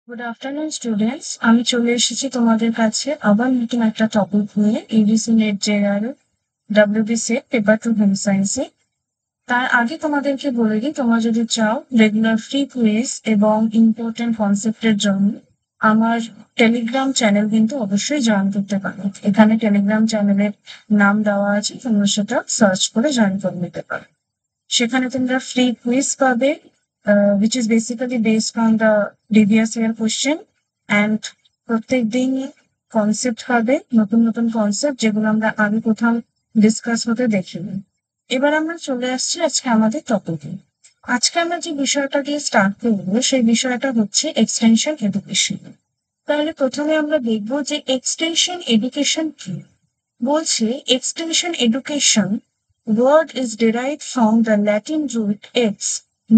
Good afternoon students, আমি চলে এসেছি তোমাদের কাছে আবার নতুন একটা টপিক নিয়ে UGC net JR WBC paper 2 home সায়েন্সে। তার আগে তোমাদেরকে বলে দিই, তোমরা যদি চাও রেগুলার ফ্রি কুইজ এবং ইম্পর্টেন্ট কনসেপ্টের জন্য আমার টেলিগ্রাম চ্যানেল কিন্তু অবশ্যই জয়েন করতে পারো। এখানে টেলিগ্রাম চ্যানেলের নাম দেওয়া আছে, তোমরা সেটা সার্চ করে জয়েন করে নিতে পারো। সেখানে তোমরা ফ্রি কুইজ পাবে, which is basically based on the previous year question, and প্রত্যেক দিন কনসেপ্ট হবে, নতুন নতুন কনসেপ্ট যেগুলো আমরা আগে কোথাও ডিসকাস হতে দেখিনি। এবার আমরা চলে আসছি আজকে আমাদের টপিকে। আজকে আমরা যে বিষয়টা দিয়ে স্টার্ট করবো সেই বিষয়টা হচ্ছে এক্সটেনশন এডুকেশন। তাহলে প্রথমে আমরা দেখবো যে এক্সটেনশন এডুকেশন কি। বলছে extension education word is derived from the Latin root ex,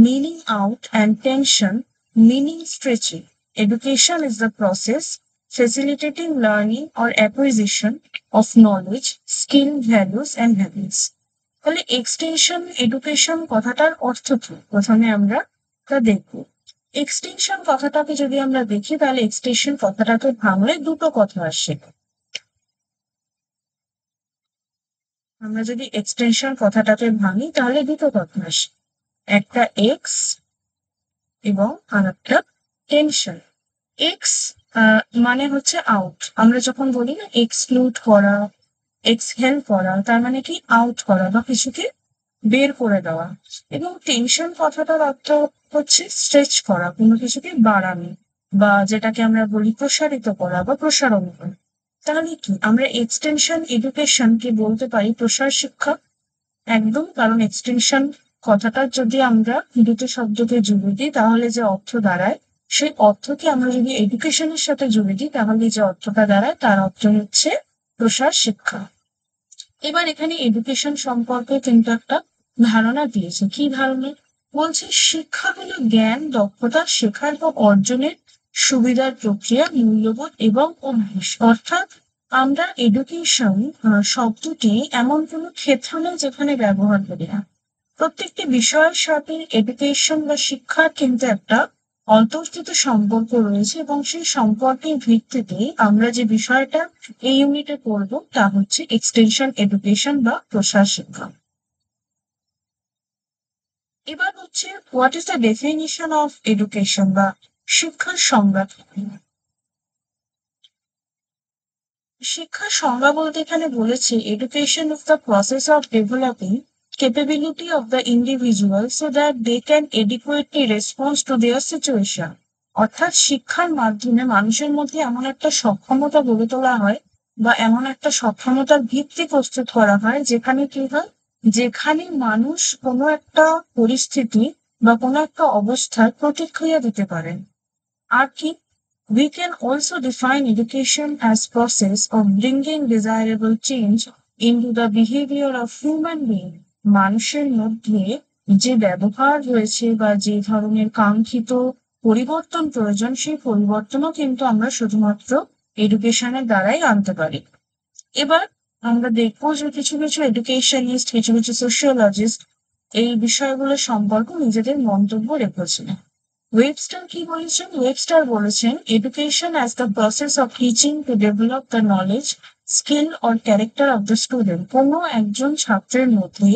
meaning out, and tension, meaning stretching. Education is the process facilitating learning or acquisition of knowledge, skill, values, and habits. তাহলে extension education কথাটার অর্থ কি প্রথমে আমরা তা দেখব। Extension কথাটাকে যদি আমরা দেখি তাহলে এক্সটেনশন কথাটাকে ভাঙলে দুটো কথা আসে। আমরা যদি এক্সটেনশন কথাটাকে ভাঙি তাহলে দুটো কথা আসে, একটা এক্স এবং আরেকটা টেনশন। এক্স মানে হচ্ছে আউট। আমরা যখন বলি না এক্সক্লুড করা, এক্সহেল করা, তার মানে কি আউট করা বা কিছুকে বের করে দেওয়া। এবং টেনশন কথাটার অর্থ হচ্ছে স্ট্রেচ করা, কোনো কিছুকে বাড়ানো বা যেটাকে আমরা বলি প্রসারিত করা বা প্রসারণ করা। তাহলে কি আমরা এক্সটেনশন এডুকেশনকে বলতে পারি প্রসার শিক্ষা? একদম, কারণ এক্সটেনশন কথাটা যদি আমরা দুটো শব্দকে জুড়ে দিই তাহলে যে অর্থ দাঁড়ায় সেই অর্থকে আমরা যদি এডুকেশনের সাথে জুড়ে দিই তাহলে যে অর্থটা দাঁড়ায় তার অর্থ হচ্ছে প্রসার শিক্ষা। এবার এখানে এডুকেশন সম্পর্কে কিন্তু একটা ধারণা দিয়েছে। কি ধারণা? বলছে শিক্ষা হলো জ্ঞান, দক্ষতা, শেখার বা অর্জনের সুবিধার প্রক্রিয়া, মূল্যবোধ এবং অভ্যাস। অর্থাৎ আমরা এডুকেশন শব্দটি এমন কোনো ক্ষেত্র নেই যেখানে ব্যবহার করি না। প্রত্যেকটি বিষয়ের সাথে এডুকেশন বা শিক্ষার কিন্তু একটা অন্তর্নিহিত সম্পর্ক রয়েছে এবং সেই সম্পর্কের ভিত্তিতে আমরা যে বিষয়টা এই ইউনিটে পড়বো তা হচ্ছে এক্সটেনশন এডুকেশন বা প্রসার শিক্ষা। এবার হচ্ছে what is the definition of education বা শিক্ষার সংজ্ঞা। শিক্ষার সংজ্ঞা বলতে এখানে বলেছে education is the process of developing capability of the individual so that they can adequately respond to their situation. অর্থাৎ শিক্ষার মাধ্যমে মানুষের মধ্যে এমন একটা সক্ষমতা গড়ে তোলা হয় বা এমন একটা সক্ষমতার ভিত্তি প্রস্তুত করা হয় যেখানে কি হয়, যেখানে মানুষ কোনো একটা পরিস্থিতি বা কোনো একটা অবস্থায় প্রতিক্রিয়া দিতে পারেন। আর কি, we can also define education as process of bringing desirable change into the behavior of human being. মানুষের মধ্যে যে ব্যবহার রয়েছে বা যে ধরনের কাঙ্ক্ষিত পরিবর্তন প্রয়োজন সেই পরিবর্তনও কিন্তু আমরা শুধুমাত্র এডুকেশনের দ্বারাই আনতে পারি। এবার আমরা দেখবো যে কিছু কিছু এডুকেশনিস্ট, কিছু কিছু সোশিওলজিস্ট এই বিষয়গুলো সম্পর্কে নিজেদের মন্তব্য রেখেছেন। ওয়েবস্টার কি বলেছেন? ওয়েবস্টার বলেছেন education as the process of teaching to develop the knowledge, skill or character of the student. কোনো একজন ছাত্রের মধ্যে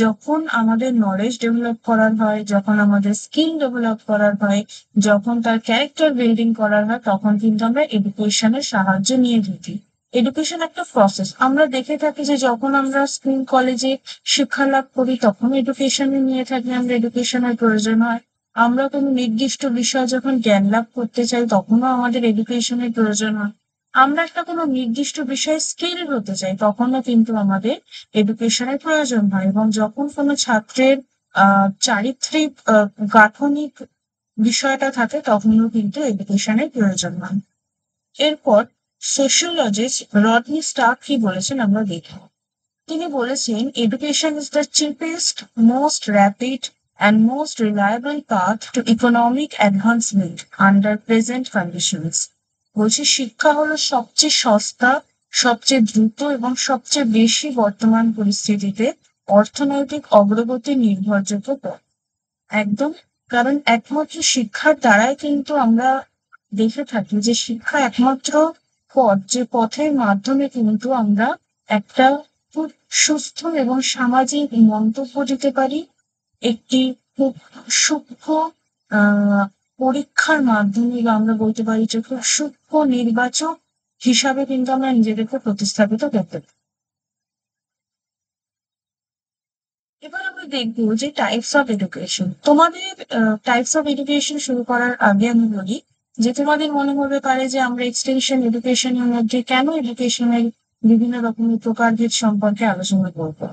যখন আমাদের নলেজ ডেভেলপ করার হয়, যখন আমাদের স্কিল ডেভেলপ করার হয়, যখন তার ক্যারেক্টার বিল্ডিং করার হয়, তখন কিন্তু আমরা এডুকেশনের সাহায্য নিয়ে থাকি। এডুকেশন একটা প্রসেস। আমরা দেখে থাকি যে যখন আমরা স্কুল কলেজে শিক্ষা লাভ করি তখন এডুকেশনে নিয়ে থাকি, আমরা এডুকেশনের প্রয়োজন হয়। আমরা কোনো নির্দিষ্ট বিষয় যখন জ্ঞান লাভ করতে চাই তখনও আমাদের এডুকেশনের প্রয়োজন হয়। আমরা একটা কোনো নির্দিষ্ট বিষয়ে স্কিল হতে চাই তখনও কিন্তু আমাদের এডুকেশনের প্রয়োজন হয়। এবং যখন কোনো ছাত্রের চারিত্রিক গাঠনিক বিষয়টা থাকে তখনও কিন্তু এডুকেশনের প্রয়োজন হয়। এরপর সোশিওলজিস্ট রডনি স্টার্ক কি বলেছেন আমরা দেখব। তিনি বলেছেন education is the cheapest, most rapid and most reliable path to economic advancement under present conditions. বলছি শিক্ষা হলো সবচেয়ে সস্তা, সবচেয়ে দ্রুত এবং সবচেয়ে বেশি বর্তমান পরিস্থিতিতে অর্থনৈতিক অগ্রগতির নির্ভরযোগ্য পথ। একদম, কারণ একমাত্র শিক্ষার দ্বারাই কিন্তু আমরা দেখে থাকি যে শিক্ষা একমাত্র পথ, যে পথের মাধ্যমে কিন্তু আমরা একটা খুব সুস্থ এবং সামাজিক মন্তব্য দিতে পারি, একটি খুব সূক্ষ্ম পরীক্ষার মাধ্যমে, বা আমরা বলতে পারি যে খুব সূক্ষ্ম নির্বাচক হিসাবে কিন্তু আমরা নিজেদেরকে প্রতিস্থাপিত করতে পারি। এবার আমরা দেখবো যে টাইপস অফ এডুকেশন। তোমাদের টাইপস অফ এডুকেশন শুরু করার আগে আমি বলি যে তোমাদের মনে হতে পারে যে আমরা এক্সটেনশন এডুকেশনের মধ্যে কেন এডুকেশনের বিভিন্ন রকমের প্রকারভেদ সম্পর্কে আলোচনা করবো।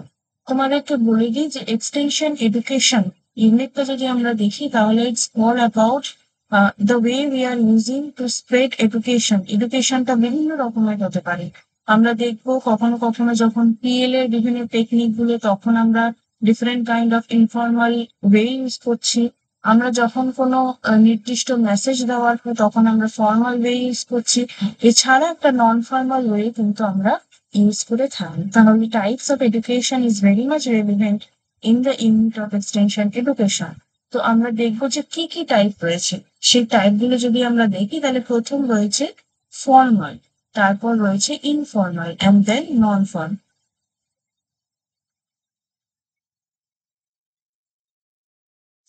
তোমাদেরকে বলে দিই যে এক্সটেনশন এডুকেশন ইউনিটটা যদি আমরা দেখি তাহলে it's all about the way we are using to spread education. এডুকেশনটা বিভিন্ন রকমের হতে পারে। আমরা দেখবো কখনো কখনো যখন পিএল এর বিভিন্ন টেকনিক গুলো, তখন আমরা different kind of informal way use করছি। আমরা যখন কোনো নির্দিষ্ট মেসেজ দেওয়ার হয় তখন আমরা ফর্মাল ওয়ে ইউজ করছি। এছাড়া একটা নন ফর্মাল ওয়ে কিন্তু আমরা ইউজ করে থাকি। তাহলে types of education is very much relevant in the unit of extension education. তো আমরা দেখবো যে কি কি টাইপ রয়েছে। সেই টাইপগুলো যদি আমরা দেখি তাহলে প্রথম রয়েছে ফর্মাল, তারপর রয়েছে informal and then non formal.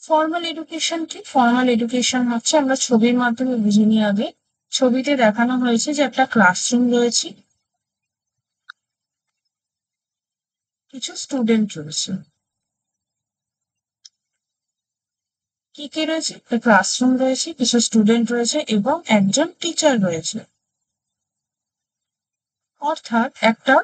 Formal education কি? ফর্মাল এডুকেশন হচ্ছে, আমরা ছবির মাধ্যমে বুঝে নিই আগে। ছবিতে দেখানো হয়েছে যে একটা ক্লাসরুম রয়েছে, কিছু স্টুডেন্ট রয়েছে। কি কি রয়েছে? একটা ক্লাসরুম রয়েছে, কিছু স্টুডেন্ট রয়েছে এবং একজন টিচার রয়েছে। অর্থাৎ একটা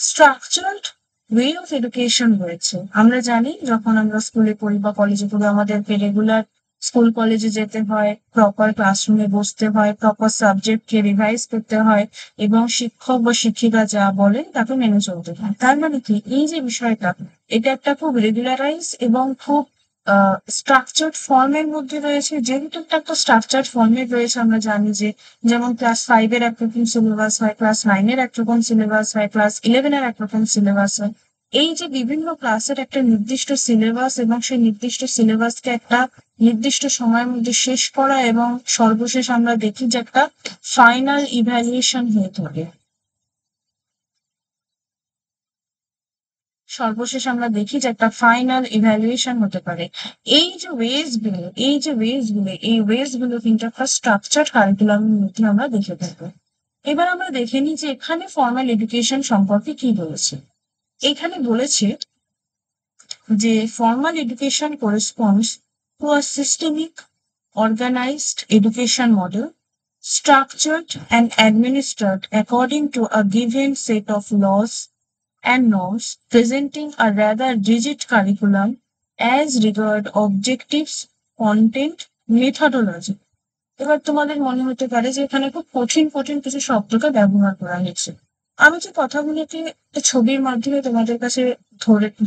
স্ট্রাকচার্ড ওয়ে অফ এডুকেশন রয়েছে। আমরা জানি যখন আমরা স্কুলে পড়ি বা কলেজে পড়ি আমাদেরকে রেগুলার স্কুল কলেজে যেতে হয়, প্রপার ক্লাসরুমে বসতে হয়, প্রপার সাবজেক্টকে রিভাইজ করতে হয় এবং শিক্ষক বা শিক্ষিকা যা বলেন তাকে মেনে চলতে হয়। তার মানে কি, এই যে বিষয়টা, এটা একটা খুব রেগুলারাইজ এবং খুব স্ট্রাকচার্ড ফর্মের মধ্যে রয়েছে। যেহেতু একটা স্ট্রাকচার্ড ফর্মের রয়েছে, আমরা জানি যে যেমন ক্লাস 5 এর একরকম সিলেবাস হয়, ক্লাস 9 এর একরকম সিলেবাস হয়, ক্লাস 11 এর একরকম সিলেবাস হয়। এই যে বিভিন্ন ক্লাসের একটা নির্দিষ্ট সিলেবাস এবং সেই নির্দিষ্ট সিলেবাসকে একটা নির্দিষ্ট সময়ের মধ্যে শেষ করা, এবং সর্বশেষ আমরা দেখি যে একটা ফাইনাল ইভ্যালুয়েশন হয়ে থাকে। সর্বশেষ আমরা দেখি যে একটা ফাইনাল ইভ্যালুয়েশন হতে পারে। এই ওয়েজ গুলো কিন্তু একটা স্ট্রাকচার কারিকুলামের মধ্যে আমরা দেখে থাকি। এবার আমরা দেখে নিই যে এখানে ফর্মাল এডুকেশন সম্পর্কে কি বলেছে। এখানে বলেছে যে formal education corresponds to a systemic, organized education model structured and administered according to a given set of laws and norms, presenting a rather rigid curriculum as regard objectives, content, methodology. এবার তোমাদের মনে হতে পারে যে এখানে খুব কঠিন কঠিন কিছু শব্দকে ব্যবহার করা হয়েছে। আমি যে কথাগুলোকে ছবির মাধ্যমে তোমাদের কাছে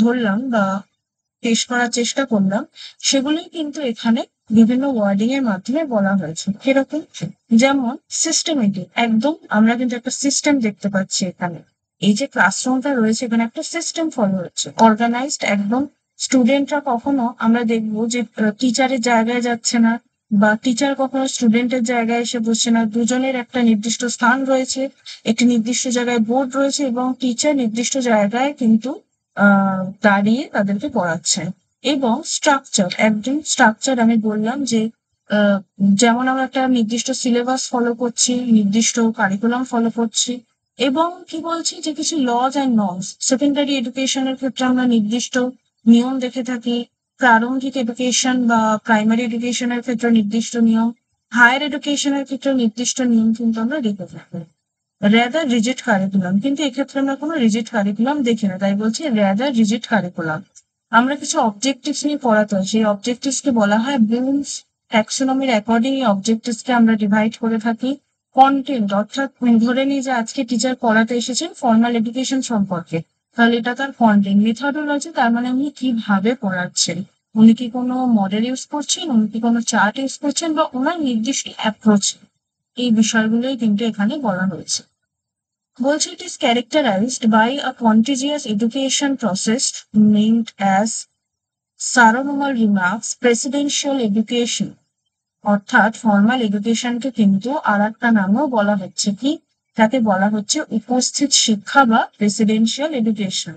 ধরলাম বা পেশ করার চেষ্টা করলাম, সেগুলোই কিন্তু এখানে বিভিন্ন ওয়ার্ডিং এর মাধ্যমে বলা হয়েছে। কিরকম? যেমন সিস্টেমেটিক, একদম আমরা কিন্তু একটা সিস্টেম দেখতে পাচ্ছি এখানে। এই যে ক্লাসরুমটা রয়েছে এখানে একটা সিস্টেম ফলো হচ্ছে। অর্গানাইজড, একদম স্টুডেন্টরা কখনো আমরা দেখবো যে টিচারের জায়গায় যাচ্ছে না, বা টিচার কখনো স্টুডেন্টের জায়গায় এসে বসছে না। দুজনের একটা নির্দিষ্ট স্থান রয়েছে, একটি নির্দিষ্ট জায়গায় বোর্ড রয়েছে এবং টিচার নির্দিষ্ট জায়গায় কিন্তু দাঁড়িয়ে তাদেরকে পড়াচ্ছেন। এবং স্ট্রাকচার, একদম স্ট্রাকচার, আমি বললাম যে যেমন আমরা একটা নির্দিষ্ট সিলেবাস ফলো করছি, নির্দিষ্ট কারিকুলাম ফলো করছি, এবং কি বলছি যে কিছু লজ অ্যান্ড নর্মস। সেকেন্ডারি এডুকেশনের ক্ষেত্রে আমরা নির্দিষ্ট নিয়ম দেখে থাকি, প্রারম্ভিক এডুকেশন বা প্রাইমারি এডুকেশনের ক্ষেত্রে নির্দিষ্ট নিয়ম, হায়ার এডুকেশনের ক্ষেত্রে নির্দিষ্ট নিয়ম কিন্তু আমরা দেখে থাকি। রেদার রিজিড কারিকুলাম, কিন্তু এক্ষেত্রে আমরা কোনো রিজিড কারিকুলাম দেখি না, তাই বলছি রেদার রিজিড কারিকুলাম। আমরা কিছু অবজেক্টিভস নিয়ে পড়াতে হয়, সেই অবজেক্টিভস কে বলা হয় ব্লুমস ট্যাক্সোনমির অ্যাকর্ডিং এই অবজেক্টিভস কে আমরা ডিভাইড করে থাকি। কন্টেন্ট, অর্থাৎ ধরে নিই যে আজকে টিচার পড়াতে এসেছেন ফর্মাল এডুকেশন সম্পর্কে, তাহলে এটা তার কন্টেন্ট। মেথডোলজি, তার মানে উনি কিভাবে পড়াচ্ছেন, উনি কি কোনো মডেল ইউজ করছেন, উনি কি কোনো চার্ট ইউজ করছেন, বা ওনার নির্দিষ্ট অ্যাপ্রোচ, এই বিষয়গুলোই কিন্তু এখানে বলা হয়েছে। বলছে it is characterized by a contiguous education process named as Saronomal remarks presidential education. অর্থাৎ ফর্মাল এডুকেশনকে কিন্তু আর একটা নামেও বলা হচ্ছে কি, তাকে বলা হচ্ছে উপস্থিত শিক্ষা বা residential education,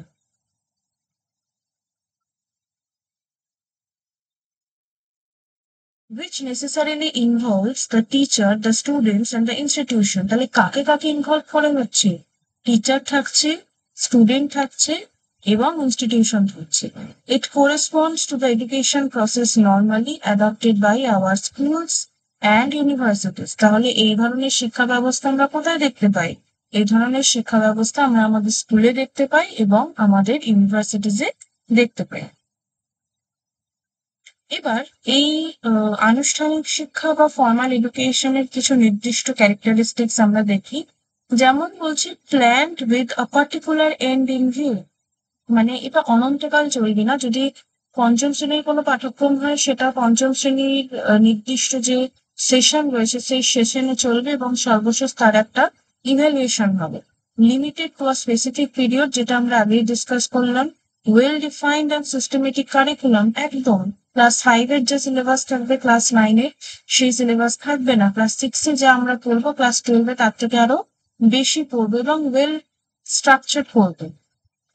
which necessarily involves the teacher, the students and the institution. তাহলে কাকে কাকে ইনভলভ করে হচ্ছে? টিচার থাকছে, স্টুডেন্ট থাকছে এবং ইনস্টিটিউশন থাকছে। It corresponds to the education process normally adopted by our schools and universities. তাহলে এই ধরনের শিক্ষা ব্যবস্থা আমরা কোথায় দেখতে পাই? এই ধরনের শিক্ষা ব্যবস্থা আমরা আমাদের স্কুলে দেখতে পাই এবং আমাদের ইউনিভার্সিটিজে দেখতে পাই। এবার এই আনুষ্ঠানিক শিক্ষা বা ফর্মাল এডুকেশনের কিছু নির্দিষ্ট ক্যারেক্টারিস্টিক্স আমরা দেখি। যেমন বলছি, planned with a particular end in view, মানে এটা অনন্তকাল চলবে না। যদি পঞ্চম শ্রেণীর কোনো পাঠ্যক্রম হয়, সেটা পঞ্চম শ্রেণীর নির্দিষ্ট যে সেশন রয়েছে সেই সেশনে চলবে এবং সর্বশেষ তার একটা ইভ্যালুয়েশন হবে। Limited to a specific period, যেটা আমরা আগেই ডিসকাস করলাম। Well defined and systematic curriculum, একদম ক্লাস 5 এর যে সিলেবাস থাকবে ক্লাস 9 এর সেই সিলেবাস থাকবে না। ক্লাস 6 এ যা আমরা পড়বো ক্লাস 12 এ তার থেকে আরো বেশি পড়বো এবং ওয়েল স্ট্রাকচার্ড পড়বে।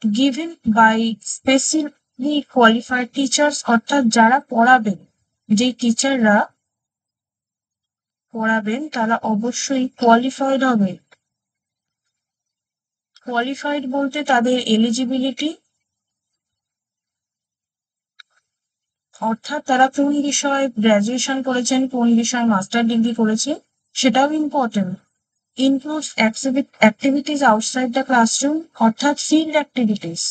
Given by specially qualified teachers, অর্থাৎ যারা পড়াবেন, যে টিচাররা পড়াবেন তারা অবশ্যই কোয়ালিফাইড হবে। কোয়ালিফাইড বলতে তাদের এলিজিবিলিটি, অর্থাৎ তারা কোন বিষয়ে গ্রাজুয়েশন করেছেন, কোন বিষয়ে মাস্টার ডিগ্রি করেছে, সেটাও important. Includes activities outside the classroom, অর্থাৎ ফিল্ড অ্যাক্টিভিটিস।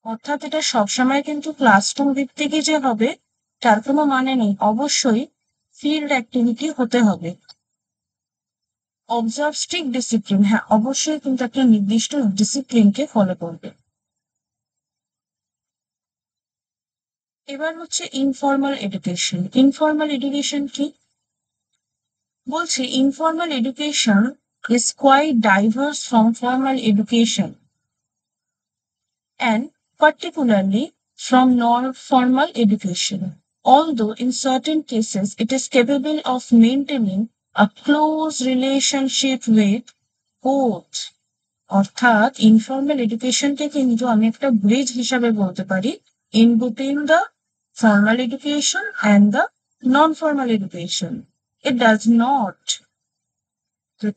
অর্থাৎ এটা সবসময় কিন্তু ক্লাসরুম ভিত্তিকই যে হবে তার কোনো মানে নেই, অবশ্যই ফিল্ড অ্যাক্টিভিটি হতে হবে। অবজার্ভ স্ট্রিক্ট ডিসিপ্লিন, হ্যাঁ অবশ্যই কিন্তু একটা নির্দিষ্ট ডিসিপ্লিনকে ফলো করবে। এবার হচ্ছে ইনফর্মাল এডুকেশন। ইনফর্মাল এডুকেশন কি? বলছে informal education is quite diverse from formal education and particularly from non-formal education. Although in certain cases it is capable of maintaining a close relationship with both. অর্থাৎ informal এডুকেশনকে কিন্তু আমি একটা bridge হিসাবে বলতে পারি in between the formal education and the non-formal education. It does not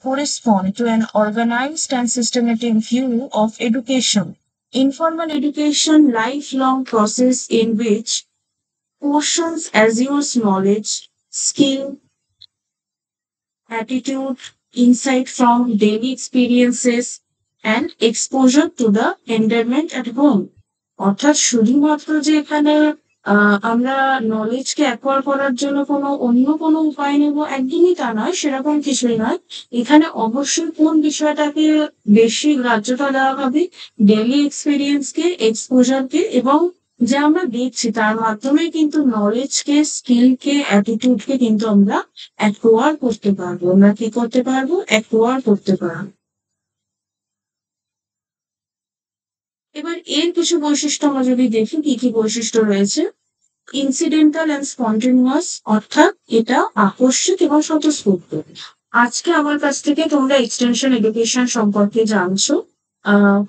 correspond to an organized and systematic view of education. Informal education, lifelong process in which portions assures knowledge, skill, attitude, insight from daily experiences, and exposure to the environment at home. অর্থাৎ শুধুমাত্র যে এখানে আমরা নলেজকে acquire করার জন্য অন্য কোনো উপায় নেব, একদমই তা নয়, সেরকম কিছুই নয়। এখানে অবশ্যই কোন বিষয়টাকে বেশি গ্রাহ্যতা দেওয়া হবে? ডেইলি এক্সপিরিয়েন্সকে, এক্সপোজারকে, এবং যা আমরা দেখছি তার মাধ্যমে কিন্তু নলেজকে, স্কিলকে, অ্যাটিটিউডকে কিন্তু আমরা অ্যাকোয়ার করতে পারবো। আমরা কি করতে পারবো? অ্যাকোয়ার করতে পারবো। এবার এর কিছু বৈশিষ্ট্য আমরা যদি দেখি, কি কি বৈশিষ্ট্য রয়েছে। ইনসিডেন্টাল অ্যান্ড স্পন্টেনিয়াস, অর্থাৎ এটা আকস্মিক এবং স্বতঃস্ফূর্ত। আজকে আমার কাছ থেকে তোমরা এক্সটেনশন এডুকেশন সম্পর্কে জানছো,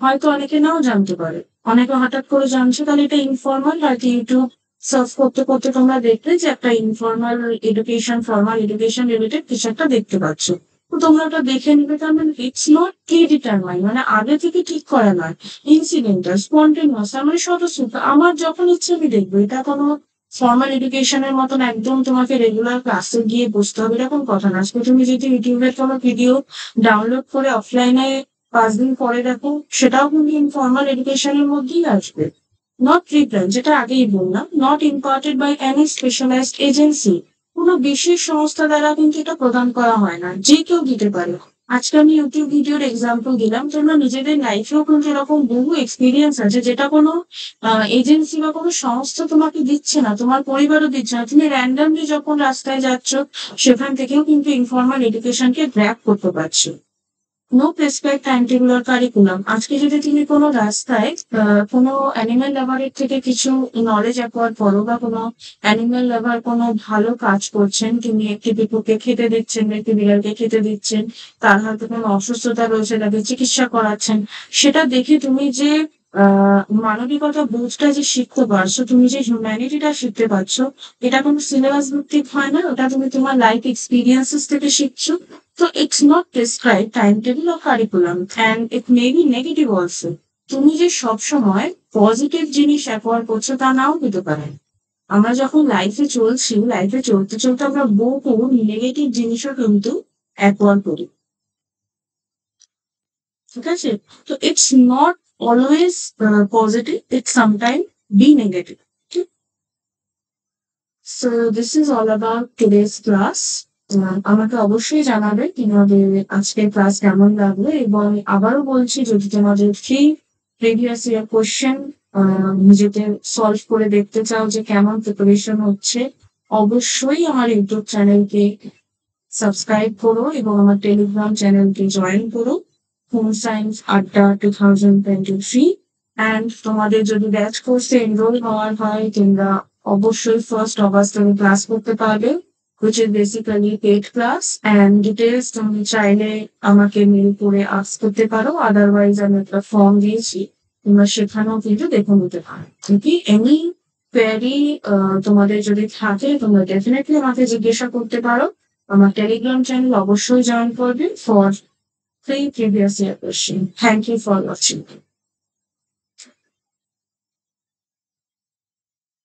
হয়তো অনেকে নাও জানতে পারে, অনেকে হঠাৎ করে জানছো, তাহলে এটা ইনফর্মাল। হয়তো ইউটিউব সার্চ করতে করতে তোমরা দেখলে যে একটা informal education, formal education related কিছু একটা দেখতে পাচ্ছ, তো তোমরা ওটা দেখে নিবে। তার মানে ইটস নট প্রি ডিটারমাইন্ড, মানে আগে থেকে ঠিক করা নয়। ইনসিডেন্টাল, স্পন্টেনিয়াস, তার মানে স্বতঃস্ফূর্ত, আমার যখন ইচ্ছে আমি দেখবো। এটা কোনো ফর্মাল এডুকেশনের মতন একদম তোমাকে রেগুলার ক্লাসে গিয়ে বসতে হবে এরকম কথা না। আজকে তুমি যদি ইউটিউবের কোনো ভিডিও ডাউনলোড করে অফলাইনে 5 দিন পরে দেখো, সেটাও কিন্তু ইনফর্মাল এডুকেশনের মধ্যেই আসবে। নট প্রিপ্ল্যান, যেটা আগেই বললাম। Not imparted by any specialised agency, কোনো বিশেষ সংস্থা দ্বারা কিন্তু এটা প্রদান করা হয় না, যে কেউ দিতে পারে। আজকে আমি ইউটিউব ভিডিওর এক্সাম্পল দিলাম, তোমরা নিজেদের লাইফেও কিন্তু এরকম বহু এক্সপিরিয়েন্স আছে যেটা কোনো এজেন্সি বা কোনো সংস্থা তোমাকে দিচ্ছে না, তোমার পরিবারও দিচ্ছে না। তুমি র্যান্ডামলি যখন রাস্তায় যাচ্ছ, সেখান থেকেও কিন্তু ইনফর্মাল এডুকেশনকে গ্র্যাব করতে পারছো। নো প্রেসক্রাইব টাইম টেবিল আর কারিকুলাম। আজকে যদি তুমি কোনো রাস্তায় কোনো অ্যানিম্যাল লাভারের থেকে কিছু নলেজ অ্যাকোয়ার করো, বা কোনো অ্যানিম্যাল লাভার কোনো ভালো কাজ করছেন, তুমি একটি কুকুরকে খেতে দিচ্ছেন, একটি বিড়ালকে খেতে দিচ্ছেন, তার হয়তো কোনো অসুস্থতা রয়েছে, তাকে চিকিৎসা করাচ্ছেন, সেটা দেখে তুমি যে মানবিকতা বোধটা যে শিখতে পারছো, তুমি যে হিউম্যানিটিটা শিখতে পারছো, এটা কোনো সিলেবাস ভিত্তিক হয় না, ওটা তুমি তোমার লাইফ এক্সপিরিয়েন্সেস থেকে শিখছো। তো it's not prescribe time table or curriculum, and it may be negative also. তুমি যে সবসময় পজিটিভ জিনিস অ্যাকোয়ার করছো তা নাও হতে পারে। আমরা যখন লাইফে চলছি, লাইফে চলতে চলতে আমরা বহু নেগেটিভ জিনিসও কিন্তু অ্যাকোয়ার করি, ঠিক আছে? তো it's not always positive, it's sometime be negative. So this is all about today's class. আমাকে অবশ্যই জানাবে তোমাদের আজকের ক্লাস কেমন লাগলো, এবং আবারও বলছি, যদি তোমাদের প্রিভিয়াস ইয়ার কোশ্চেন নিজেদের সলভ করে দেখতে চাও যে কেমন প্রিপারেশন হচ্ছে, অবশ্যই আমার ইউটিউব চ্যানেলকে সাবস্ক্রাইব করো এবং আমার টেলিগ্রাম চ্যানেলকে জয়েন করো, হোম সায়েন্স আড্ডা 2023। অ্যান্ড তোমাদের যদি ব্যাচ কোর্সে এনরোল হওয়ার হয়, তোমরা অবশ্যই 1st অগাস্ট তুমি ক্লাস করতে পারবে, which is basically paid class, and details তুমি চাইলে আমাকে মেল করে আস্ক করতে পারো, আদারওয়াইজ আমি একটা ফর্ম দিয়েছি, তোমরা সেখানেও কিন্তু দেখে নিতে পারো। কি এনি কোয়ারি তোমাদের যদি থাকে, তোমরা ডেফিনেটলি আমাকে জিজ্ঞাসা করতে পারো। আমার টেলিগ্রাম চ্যানেল অবশ্যই জয়েন করবে for free previous year question. Thank you for watching.